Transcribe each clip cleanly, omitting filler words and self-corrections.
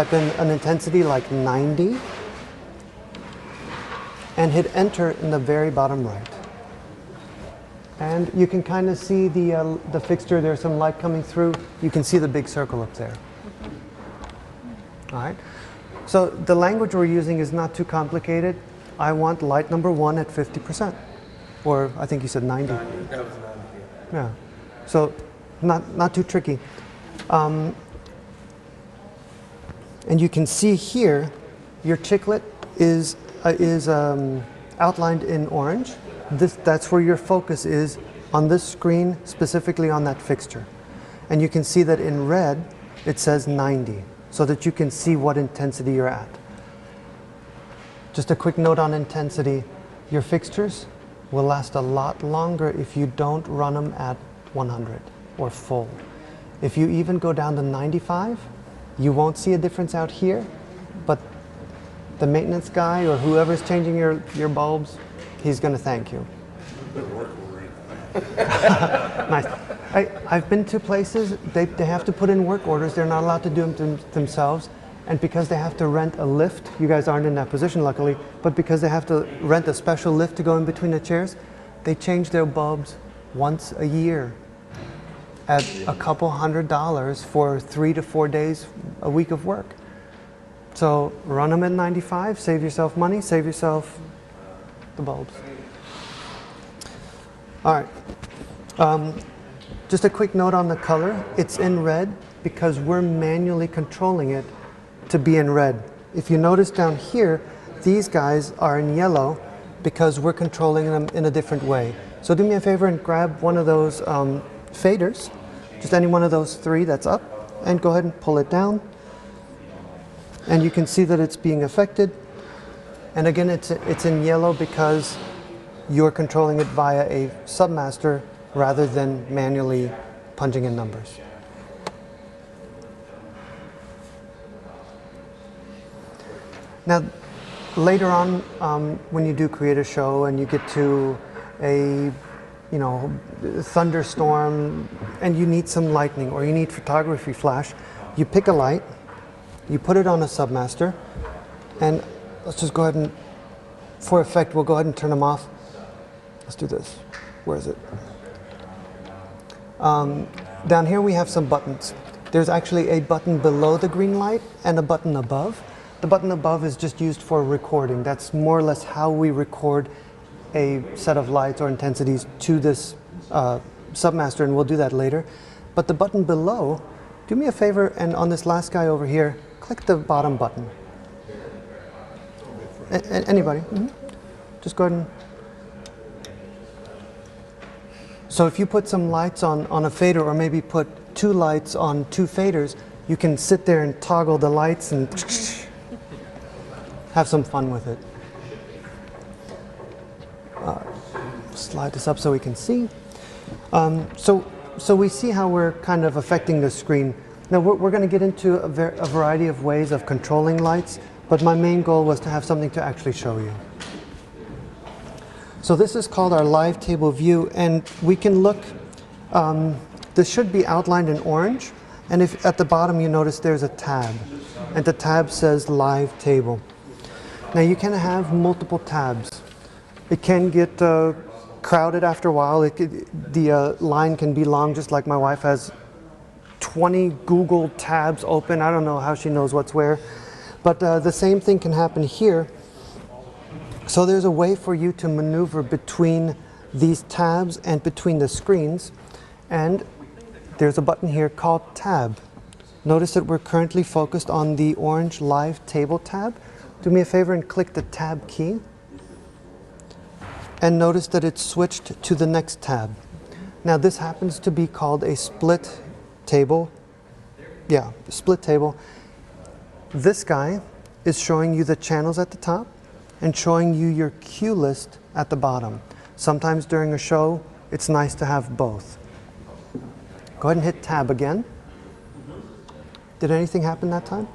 Type in an intensity like 90 and hit enter in the very bottom right. And you can kind of see the fixture. There's some light coming through. You can see the big circle up there. All right. So the language we're using is not too complicated. I want light number 1 at 50%. Or I think you said 90. That was 90. Yeah. So not too tricky. And you can see here, your chiclet is outlined in orange. That's where your focus is on this screen, specifically on that fixture. And you can see that in red, it says 90, so that you can see what intensity you're at. Just a quick note on intensity. Your fixtures will last a lot longer if you don't run them at 100 or full. If you even go down to 95, you won't see a difference out here, but the maintenance guy or whoever's changing your bulbs, he's going to thank you. Nice. I've been to places, they have to put in work orders. They're not allowed to do them themselves. And because they have to rent a lift, you guys aren't in that position luckily, but because they have to rent a special lift to go in between the chairs, they change their bulbs once a year at a couple $100 for 3 to 4 days a week of work. So run them at 95, save yourself money, save yourself the bulbs. All right. Just a quick note on the color. It's in red because we're manually controlling it to be in red. If you notice down here, these guys are in yellow because we're controlling them in a different way. So do me a favor and grab one of those faders, just any one of those 3 that's up, and go ahead and pull it down. And you can see that it's being affected. And again, it's in yellow because you're controlling it via a submaster rather than manually punching in numbers. Now, later on, when you do create a show and you get to a thunderstorm and you need some lightning or you need photography flash, you pick a light, you put it on a submaster, and let's just go ahead and, for effect, we'll go ahead and turn them off. Let's do this. Where is it? Down here we have some buttons. There's actually a button below the green light and a button above. The button above is just used for recording. That's more or less how we record a set of lights or intensities to this submaster, and we'll do that later. But the button below, do me a favor, and on this last guy over here, click the bottom button. Anybody? Mm-hmm. Just go ahead and... So if you put some lights on a fader, or maybe put 2 lights on 2 faders, you can sit there and toggle the lights and have some fun with it. Slide this up so we can see. So we see how we're kind of affecting the screen. Now we're going to get into a variety of ways of controlling lights, but my main goal was to have something to actually show you. So this is called our live table view, and we can look, this should be outlined in orange, and if at the bottom you notice there's a tab, and the tab says live table. Now you can have multiple tabs. It can get crowded after a while. The line can be long, just like my wife has 20 Google tabs open. I don't know how she knows what's where. But the same thing can happen here. So there's a way for you to maneuver between these tabs and between the screens. And there's a button here called Tab. Notice that we're currently focused on the orange Live Table tab. Do me a favor and click the Tab key. And notice that it's switched to the next tab. Now this happens to be called a split table. Yeah, split table. This guy is showing you the channels at the top and showing you your cue list at the bottom. Sometimes during a show, it's nice to have both. Go ahead and hit Tab again. Did anything happen that time?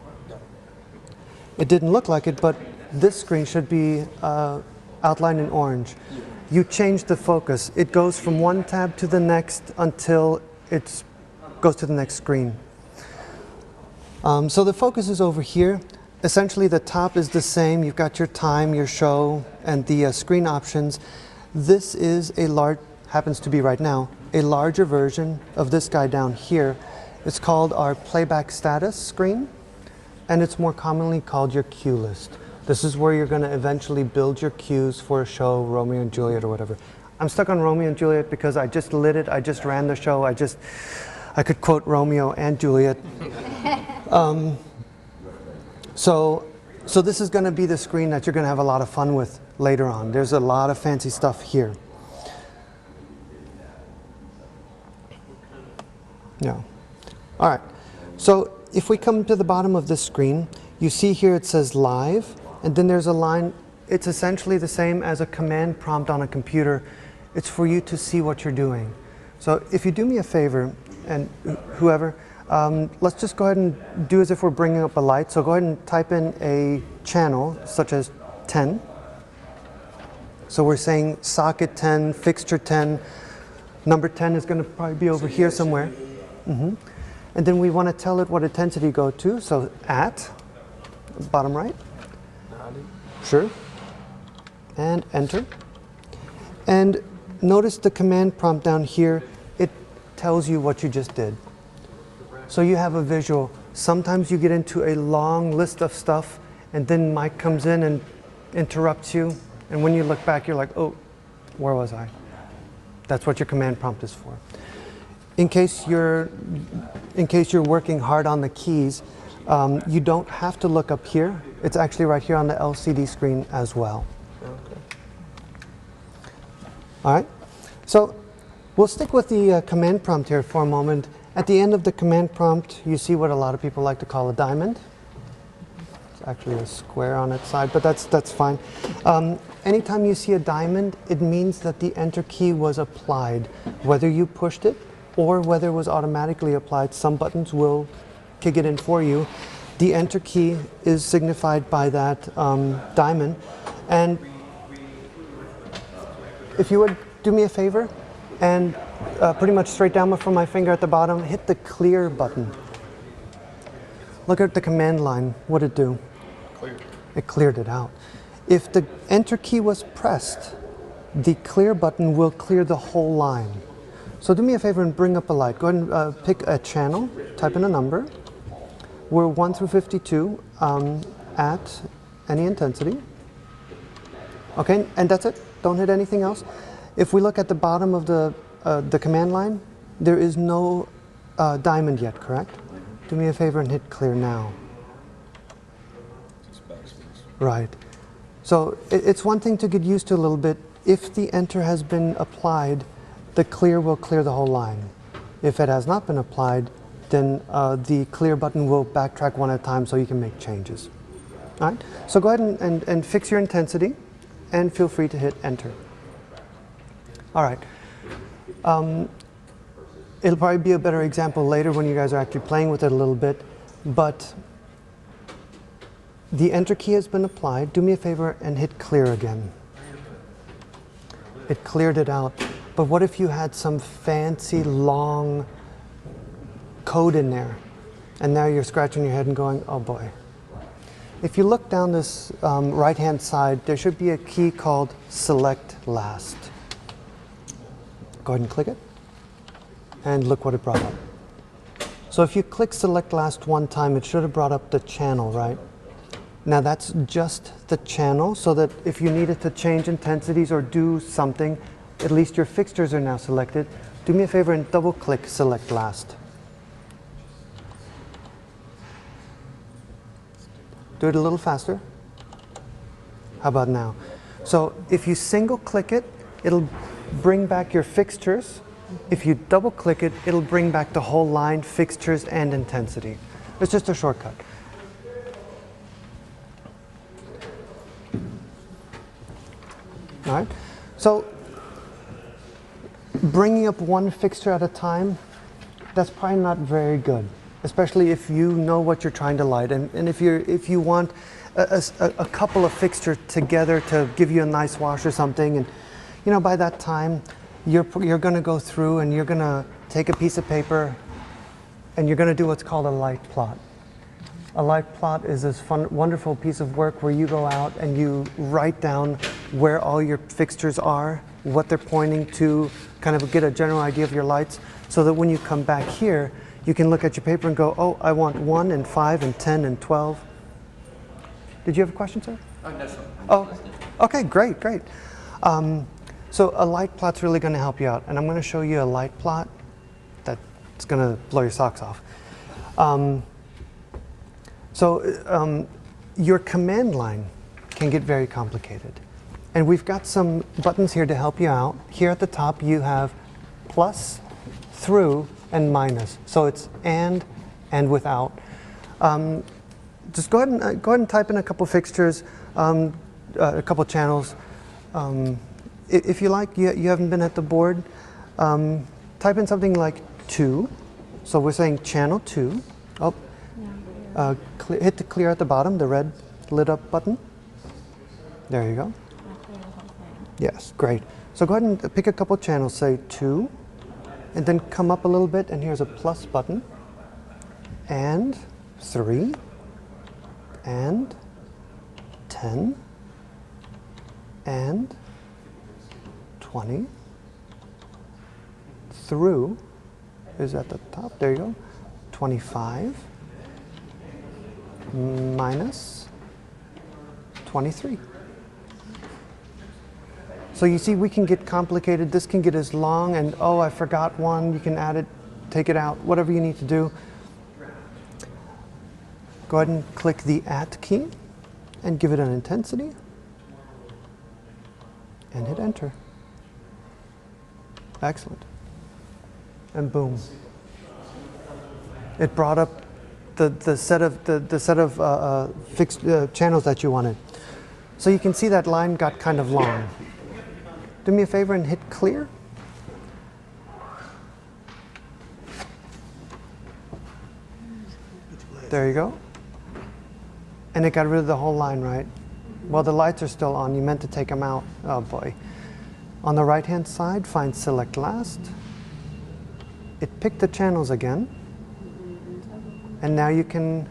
It didn't look like it, but this screen should be outlined in orange. You change the focus. It goes from one tab to the next until it goes to the next screen. So the focus is over here. Essentially the top is the same. You've got your time, your show, and the screen options. This is happens to be right now, a larger version of this guy down here. It's called our playback status screen, and it's more commonly called your cue list. This is where you're going to eventually build your cues for a show, Romeo and Juliet or whatever. I'm stuck on Romeo and Juliet because I just lit it, I just ran the show, I could quote Romeo and Juliet. So this is going to be the screen that you're going to have a lot of fun with later on. There's a lot of fancy stuff here. Yeah. All right. So if we come to the bottom of this screen, you see here it says live, and then there's a line. It's essentially the same as a command prompt on a computer. It's for you to see what you're doing. So if you do me a favor, and whoever, let's just go ahead and do as if we're bringing up a light. So go ahead and type in a channel such as 10. So we're saying socket 10, fixture 10. Number 10 is going to probably be over here somewhere. And then we want to tell it what intensity to go to. So at, bottom right. Sure. And enter. And notice the command prompt down here. It tells you what you just did. So you have a visual. Sometimes you get into a long list of stuff, and then Mike comes in and interrupts you. And when you look back, you're like, oh, where was I? That's what your command prompt is for. In case you're working hard on the keys, you don't have to look up here. It's actually right here on the LCD screen as well. Okay. All right. So we'll stick with the command prompt here for a moment. At the end of the command prompt, you see what a lot of people like to call a diamond. It's actually a square on its side, but that's fine. Anytime you see a diamond, it means that the enter key was applied. Whether you pushed it or whether it was automatically applied, some buttons will kick it in for you. The enter key is signified by that diamond. And if you would do me a favor and pretty much straight down from my finger at the bottom, hit the clear button. Look at the command line. What did it do? Clear. It cleared it out. If the enter key was pressed, the clear button will clear the whole line. So do me a favor and bring up a light. Go ahead and pick a channel, type in a number. We're 1 through 52 at any intensity. Okay, and that's it. Don't hit anything else. If we look at the bottom of the command line, there is no diamond yet, correct? Do me a favor and hit clear now. Right. So it's one thing to get used to a little bit. If the enter has been applied, the clear will clear the whole line. If it has not been applied, then the clear button will backtrack one at a time so you can make changes. All right. So go ahead and fix your intensity, and feel free to hit enter. All right. It'll probably be a better example later when you guys are actually playing with it a little bit, but the enter key has been applied. Do me a favor and hit clear again. It cleared it out. But what if you had some fancy long code in there, and now you're scratching your head and going, oh boy. If you look down this right-hand side, there should be a key called select last. Go ahead and click it, and look what it brought up. So if you click select last one time, it should have brought up the channel, right? Now that's just the channel, so that if you needed to change intensities or do something, at least your fixtures are now selected. Do me a favor and double click select last. Do it a little faster. How about now? So if you single click it, it'll bring back your fixtures. If you double click it, it'll bring back the whole line, fixtures and intensity. It's just a shortcut. All right. So bringing up one fixture at a time, that's probably not very good, especially if you know what you're trying to light, and if you want a couple of fixtures together to give you a nice wash or something, and you know by that time you're going to go through and you're going to take a piece of paper and you're going to do what's called a light plot. A light plot is this fun, wonderful piece of work where you go out and you write down where all your fixtures are, what they're pointing to, kind of get a general idea of your lights, so that when you come back here, you can look at your paper and go, oh, I want 1 and 5 and 10 and 12. Did you have a question, sir? Oh, no, sir. Oh, okay, great, great. So a light plot's really going to help you out, and I'm going to show you a light plot that's going to blow your socks off. Your command line can get very complicated. And we've got some buttons here to help you out. Here at the top you have plus, through, and minus. So it's and without. Just go ahead and type in a couple fixtures, a couple channels. If you like, you haven't been at the board, type in something like 2. So we're saying channel 2. Oh. Hit the clear at the bottom, the red lit up button. There you go. Yes, great. So go ahead and pick a couple channels, say 2, and then come up a little bit, and here's a plus button, and 3, and 10, and 20, through is at the top, there you go, 25, minus 23. So you see, we can get complicated. This can get as long, and oh, I forgot one. You can add it, take it out, whatever you need to do. Go ahead and click the at key and give it an intensity and hit enter. Excellent. And boom. It brought up the set of fixed channels that you wanted. So you can see that line got kind of long. Do me a favor and hit clear. There you go. And it got rid of the whole line, right? Well, the lights are still on. You meant to take them out. Oh boy. On the right-hand side, find select last. It picked the channels again. And now you can,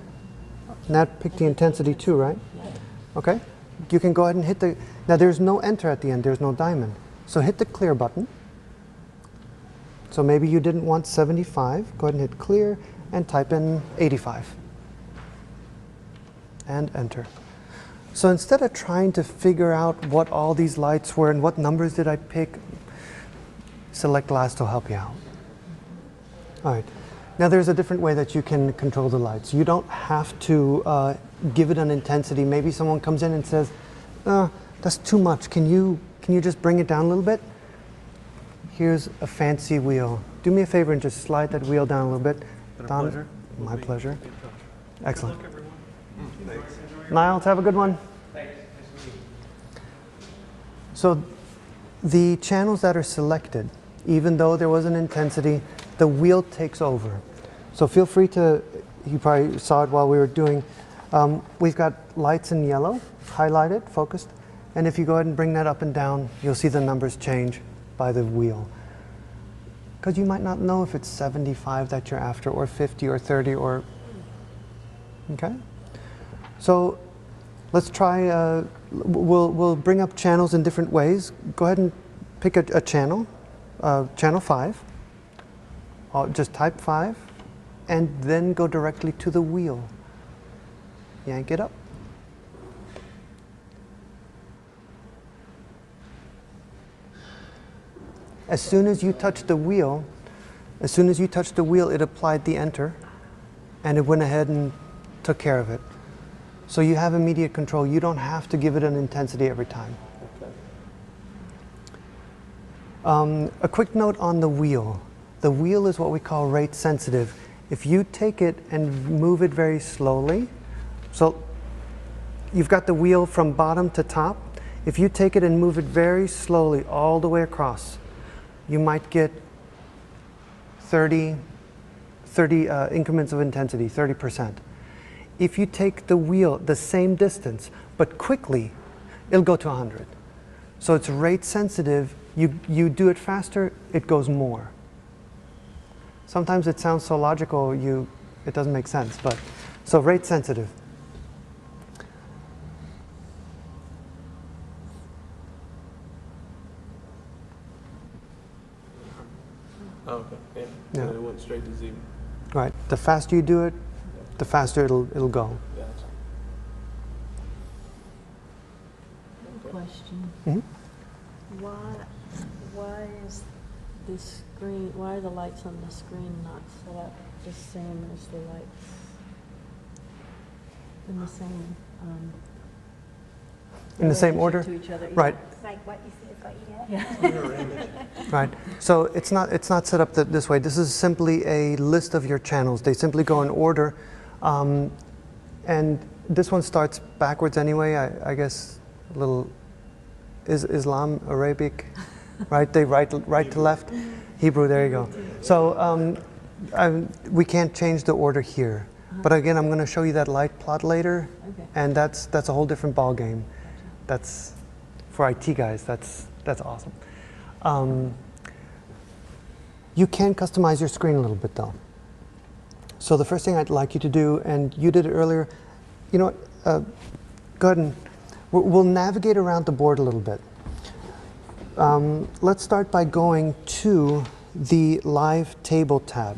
now pick the intensity too, right? Okay. You can go ahead and hit the, now there's no enter at the end, there's no diamond. So hit the clear button. So maybe you didn't want 75, go ahead and hit clear and type in 85. And enter. So instead of trying to figure out what all these lights were and what numbers did I pick, select last will help you out. All right. Now there's a different way that you can control the lights. You don't have to give it an intensity. Maybe someone comes in and says, that's too much. Can you just bring it down a little bit? Here's a fancy wheel. Do me a favor and just slide that wheel down a little bit. Don, pleasure. My pleasure. Excellent. Niles, have a good one. So the channels that are selected, even though there was an intensity, the wheel takes over. So feel free to, you probably saw it while we were doing, we've got lights in yellow, highlighted, focused, and if you go ahead and bring that up and down, you'll see the numbers change by the wheel. Because you might not know if it's 75 that you're after, or 50, or 30, or, okay? So let's try, we'll bring up channels in different ways. Go ahead and pick a channel, channel 5. Just type 5, and then go directly to the wheel. Yank it up. As soon as you touch the wheel, it applied the enter, and it went ahead and took care of it. So you have immediate control. You don't have to give it an intensity every time. Okay. A quick note on the wheel. The wheel is what we call rate sensitive. If you take it and move it very slowly, so you've got the wheel from bottom to top. If you take it and move it very slowly all the way across, you might get 30 increments of intensity, 30%. If you take the wheel the same distance, but quickly, it'll go to 100. So it's rate sensitive. You do it faster, it goes more. Sometimes it sounds so logical, it doesn't make sense, but So rate sensitive. Oh, okay. Yeah. Yeah. And it went straight to 0. Right. The faster you do it, the faster it'll go. Gotcha. Question. Mm-hmm. Why is this screen, why are the lights on the screen not set up the same as the lights in the same, In the same order? relationship to each other? Yeah. Right. It's like what you see is what you get. Yeah. Right. So it's not set up this way. This is simply a list of your channels. They simply go in order, and this one starts backwards anyway. I guess a little Islam Arabic, right? They right to left. Hebrew. There you go. So we can't change the order here. But again, I'm going to show you that light plot later, Okay. and that's a whole different ball game. That's for IT guys. That's awesome. You can customize your screen a little bit though. So the first thing I'd like you to do, and you did it earlier, you know what, go ahead and we'll navigate around the board a little bit. Let's start by going to the Live Table tab.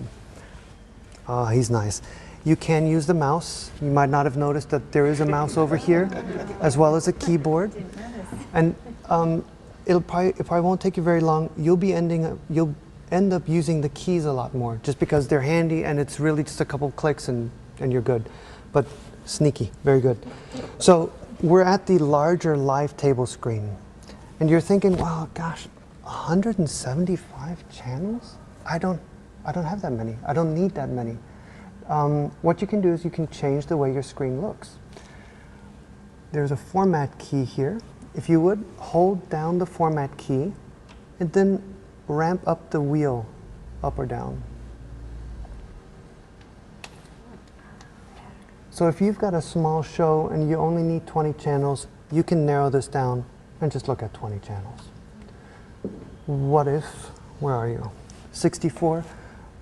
He's nice. You can use the mouse. You might not have noticed that there is a mouse over here, as well as a keyboard. And it probably won't take you very long. You'll end up using the keys a lot more, just because they're handy and it's really just a couple clicks and you're good. But sneaky, very good. So we're at the larger Live Table screen, and you're thinking, wow, gosh, 175 channels? I don't have that many. I don't need that many. What you can do is you can change the way your screen looks. There's a format key here. If you would, hold down the format key and then ramp up the wheel up or down. So if you've got a small show and you only need 20 channels, you can narrow this down and just look at 20 channels. What if, where are you? 64.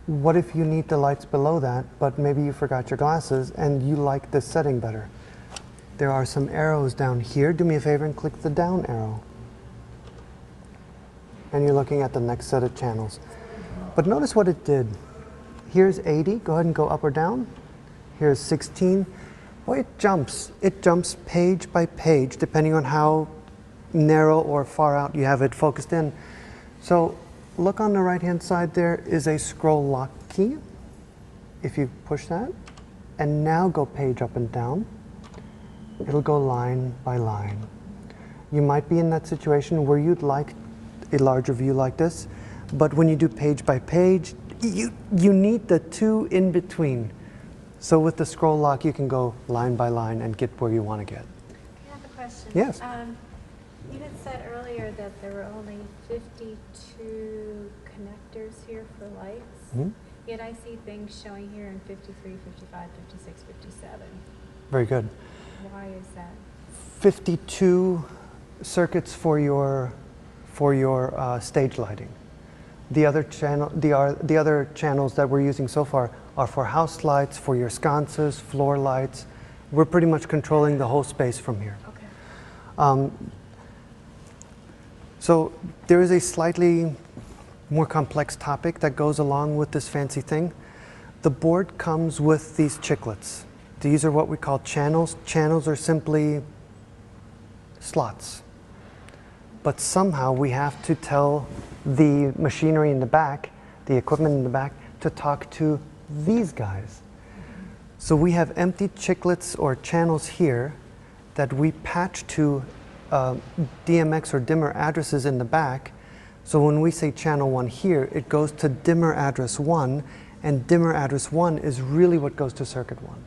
What if you need the lights below that, but maybe you forgot your glasses and you like this setting better? There are some arrows down here. Do me a favor and click the down arrow. And you're looking at the next set of channels. But notice what it did. Here's 80. Go ahead and go up or down. Here's 16. Boy, it jumps. It jumps page by page, depending on how narrow or far out you have it focused in. So look on the right-hand side, there is a scroll lock key. If you push that, and now go page up and down, it'll go line by line. You might be in that situation where you'd like a larger view like this, but when you do page by page, you need the two in between. So with the scroll lock, you can go line by line and get where you want to get. I have a question. Yes. You had said earlier that there were only 52 connectors here for lights. Mm-hmm. Yet I see things showing here in 53, 55, 56, 57. Very good. Why is that? 52 circuits for your stage lighting. The other channels that we're using so far are for house lights, for your sconces, floor lights. We're pretty much controlling the whole space from here. Okay. So there is a slightly more complex topic that goes along with this fancy thing. The board comes with these chiclets. These are what we call channels. Channels are simply slots. But somehow we have to tell the machinery in the back, the equipment in the back, to talk to these guys. So we have empty chiclets or channels here that we patch to DMX or dimmer addresses in the back. So when we say channel 1 here, it goes to dimmer address 1, and dimmer address 1 is really what goes to circuit 1.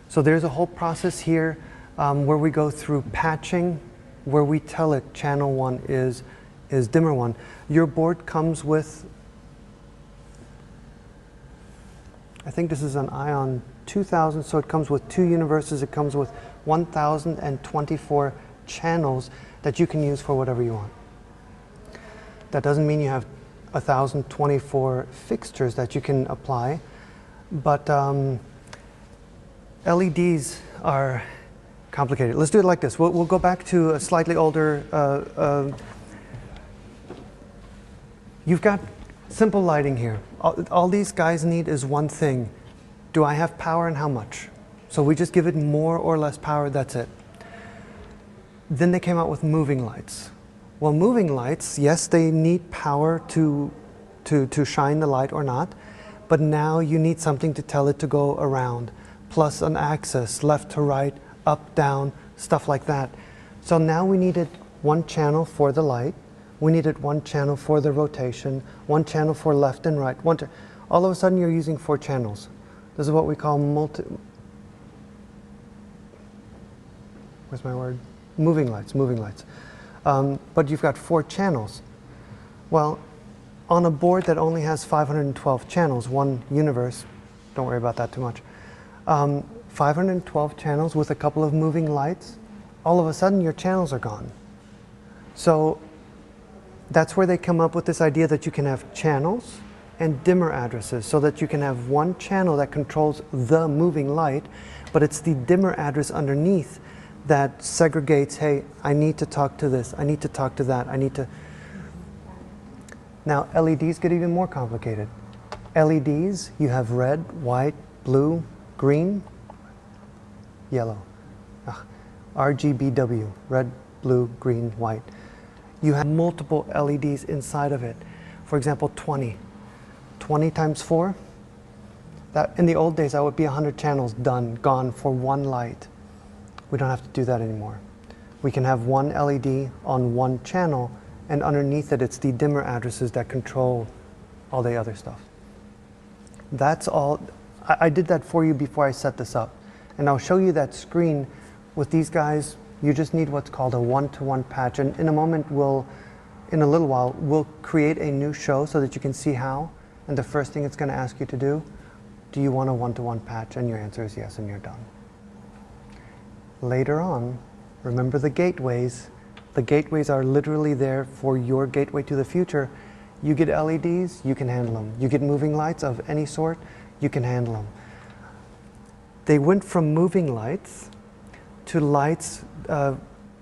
So there's a whole process here where we go through patching, where we tell it channel 1 is dimmer 1. Your board comes with, I think this is an Ion 2000, so it comes with 2 universes. It comes with 1024 channels that you can use for whatever you want. That doesn't mean you have 1024 fixtures that you can apply, but LEDs are complicated. Let's do it like this. We'll go back to a slightly older. You've got simple lighting here. All these guys need is one thing. Do I have power and how much? So we just give it more or less power, that's it. Then they came out with moving lights. Well, moving lights, yes, they need power to shine the light or not, but now you need something to tell it to go around, plus an axis, left to right, up, down, stuff like that. So now we needed one channel for the light, we needed one channel for the rotation, one channel for left and right. All of a sudden you're using 4 channels. This is what we call where's my word? Moving lights, moving lights. But you've got 4 channels. Well, on a board that only has 512 channels, one universe, don't worry about that too much, 512 channels with a couple of moving lights, all of a sudden your channels are gone. So that's where they come up with this idea that you can have channels and dimmer addresses, so that you can have one channel that controls the moving light, but it's the dimmer address underneath that segregates, hey, I need to talk to this, I need to talk to that, I need to... Now, LEDs get even more complicated. LEDs, you have red, white, blue, green, yellow. RGBW, red, blue, green, white. You have multiple LEDs inside of it. For example, 20. 20 times 4, that, in the old days, that would be 100 channels done, gone for one light. We don't have to do that anymore. We can have one LED on one channel, and underneath it, it's the dimmer addresses that control all the other stuff. That's all. I did that for you before I set this up. And I'll show you that screen with these guys. You just need what's called a one-to-one patch. And in a moment, in a little while, we'll create a new show so that you can see how. And the first thing it's going to ask you to do you want a one-to-one patch? And your answer is yes, and you're done. Later on, remember the gateways. The gateways are literally there for your gateway to the future. You get LEDs, you can handle them. You get moving lights of any sort, you can handle them. They went from moving lights to lights,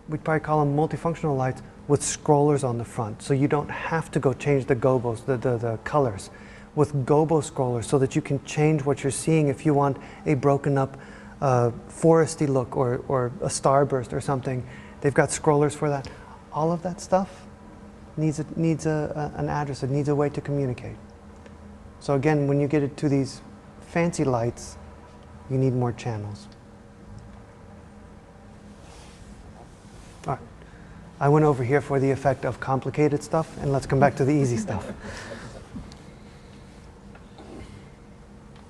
we'd probably call them multifunctional lights, with scrollers on the front. So you don't have to go change the gobos, the colors, with gobo scrollers, so that you can change what you're seeing if you want a broken up foresty look or a starburst or something. They've got scrollers for that. All of that stuff needs an address. It needs a way to communicate. So again, when you get it to these fancy lights, you need more channels. All right. I went over here for the effect of complicated stuff, and let's come back to the easy stuff.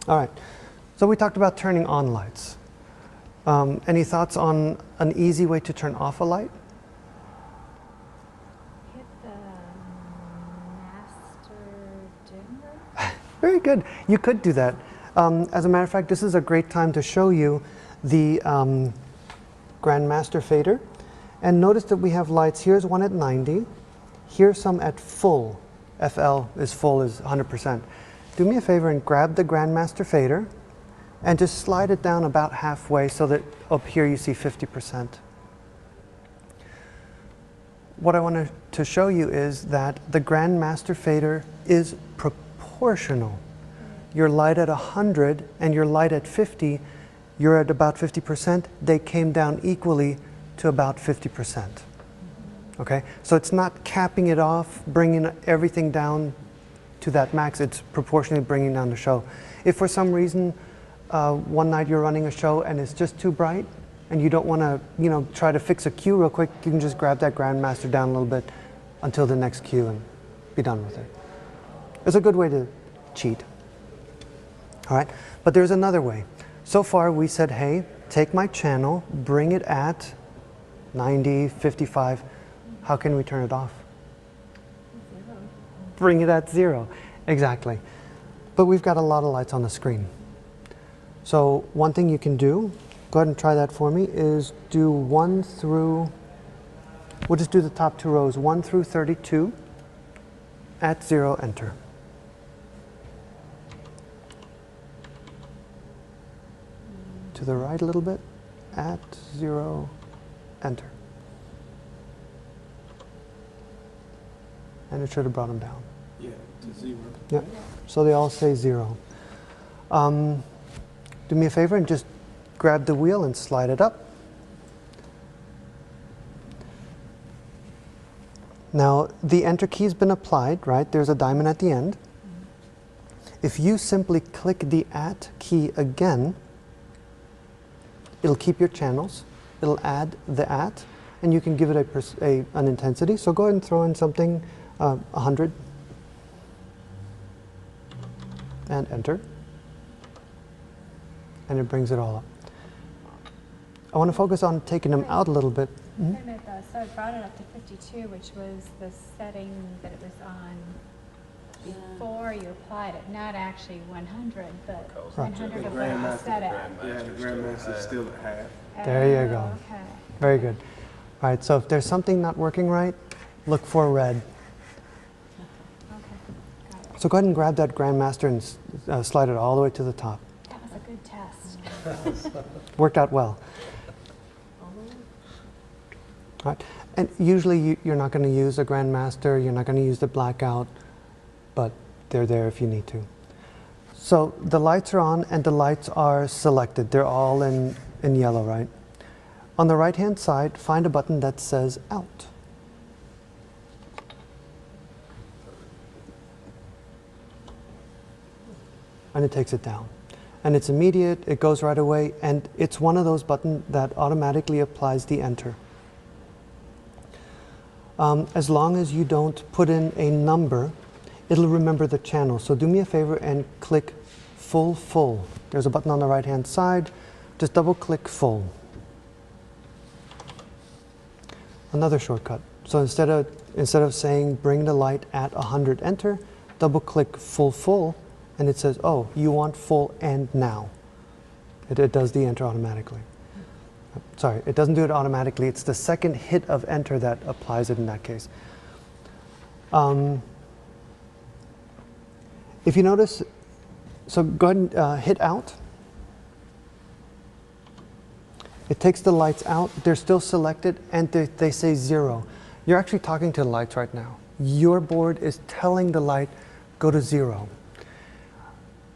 All right. So we talked about turning on lights. Any thoughts on an easy way to turn off a light? Hit the master dimmer. Very good. You could do that. As a matter of fact, this is a great time to show you the Grandmaster fader. And notice that we have lights. Here's one at 90. Here's some at full. FL is full, is 100%. Do me a favor and grab the Grandmaster fader and just slide it down about halfway so that up here you see 50%. What I wanted to show you is that the Grandmaster fader is proportional. Your light at 100 and your light at 50, you're at about 50%. They came down equally to about 50%. Okay? So it's not capping it off, bringing everything down to that max. It's proportionally bringing down the show. If for some reason one night you're running a show and it's just too bright and you don't want to, try to fix a cue real quick, you can just grab that Grandmaster down a little bit until the next cue and be done with it. It's a good way to cheat. All right, but there's another way. So far we said, hey, take my channel, bring it at 90, 55. How can we turn it off? Bring it at 0. Exactly. But we've got a lot of lights on the screen. So one thing you can do, go ahead and try that for me, is do 1 through, we'll just do the top 2 rows, 1 through 32, at 0, enter. to the right a little bit. At 0, enter. And it should have brought them down. Yeah, to 0. Yep. So they all say 0. Do me a favor and just grab the wheel and slide it up. Now, the enter key's been applied, right? There's a diamond at the end. If you simply click the at key again, it'll keep your channels. It'll add the at, and you can give it an intensity. So go ahead and throw in something 100 and enter. And it brings it all up. I want to focus on taking them out a little bit. Wait a minute though, so it brought it up to 52, which was the setting that it was on before you applied it, not actually 100, but Right. 100 of when you set it. Yeah, the Grandmaster's still at half. There you go. Oh, okay. Very good. All right, so if there's something not working right, look for red. Okay, got it. So go ahead and grab that Grandmaster and slide it all the way to the top. That was a good test. Worked out well. All right. And usually you're not going to use a Grandmaster, you're not going to use the blackout, but they're there if you need to. So the lights are on and the lights are selected. They're all in yellow, right? On the right-hand side, find a button that says out. And it takes it down. And it's immediate, it goes right away, and it's one of those buttons that automatically applies the enter. As long as you don't put in a number, it'll remember the channel. So do me a favor and click full. There's a button on the right-hand side. Just double-click full. Another shortcut. So instead of saying bring the light at 100, enter, double-click full, and it says, oh, you want full and now. It does the enter automatically. Sorry, it doesn't do it automatically. It's the second hit of enter that applies it in that case. If you notice, so go ahead and hit out. It takes the lights out. They're still selected, and they say 0. You're actually talking to the lights right now. Your board is telling the light, go to 0.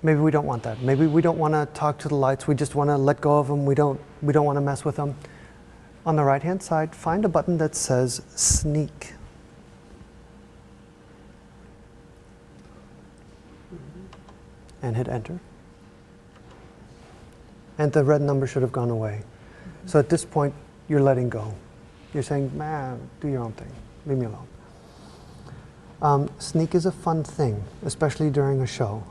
Maybe we don't want that. Maybe we don't want to talk to the lights. We just want to let go of them. We don't want to mess with them. On the right-hand side, find a button that says sneak. And hit enter. And the red number should have gone away. So at this point, you're letting go. You're saying, man, do your own thing. Leave me alone. Sneak is a fun thing, especially during a show.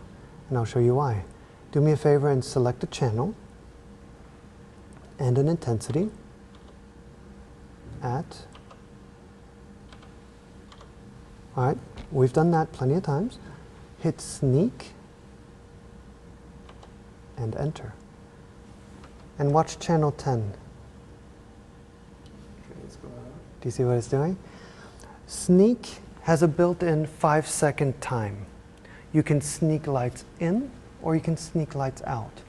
And I'll show you why. Do me a favor and select a channel and an intensity at. All right, we've done that plenty of times. Hit sneak and enter. And watch channel 10. Okay, let's go out. Do you see what it's doing? Sneak has a built-in 5-second time. You can sneak lights in or you can sneak lights out.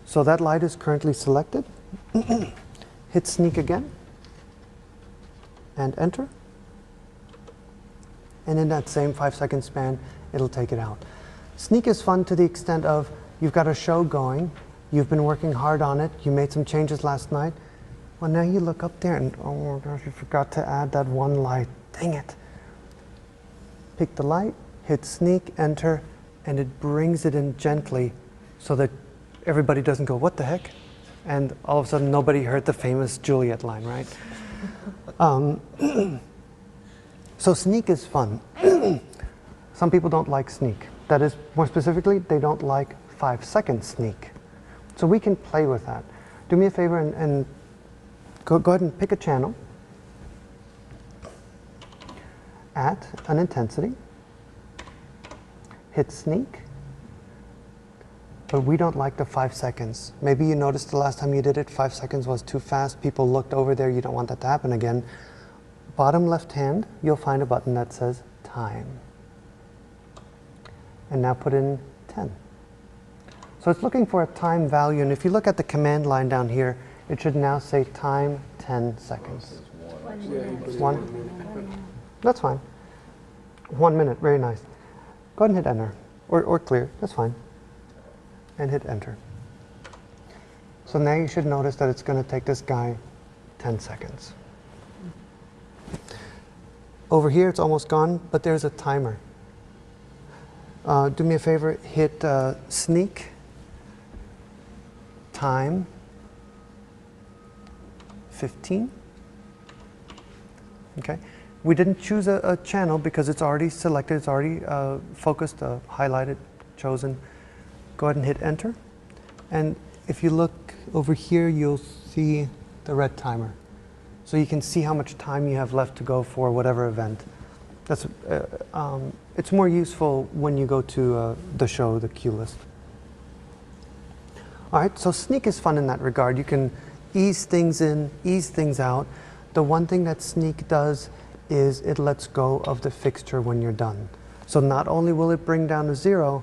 So that light is currently selected. Hit sneak again and enter. And in that same 5-second span, it'll take it out. Sneak is fun to the extent of you've got a show going, you've been working hard on it, you made some changes last night. Well, now you look up there and, oh my gosh, you forgot to add that one light. Dang it. Pick the light, hit sneak, enter, and it brings it in gently so that everybody doesn't go, what the heck? And all of a sudden nobody heard the famous Juliet line, right? So sneak is fun. Some people don't like sneak. That is, more specifically, they don't like 5-second sneak. So we can play with that. Do me a favor and go ahead and pick a channel at an intensity. Hit sneak, but we don't like the 5 seconds. Maybe you noticed the last time you did it, 5 seconds was too fast. People looked over there. You don't want that to happen again. Bottom left hand, you'll find a button that says time. And now put in 10. So it's looking for a time value, and if you look at the command line down here, it should now say time 10 seconds. One? That's fine. 1 minute, very nice. Go ahead and hit enter, or clear, that's fine. And hit enter. So now you should notice that it's going to take this guy 10 seconds. Over here it's almost gone, but there's a timer. Do me a favor, hit sneak, time, 15. Okay. We didn't choose a channel because it's already selected, it's already focused, highlighted, chosen. Go ahead and hit enter. And if you look over here, you'll see the red timer. So you can see how much time you have left to go for whatever event. That's, it's more useful when you go to the show, the cue list. All right, so Sneak is fun in that regard. You can ease things in, ease things out. The one thing that Sneak does is it lets go of the fixture when you're done. So not only will it bring down to 0,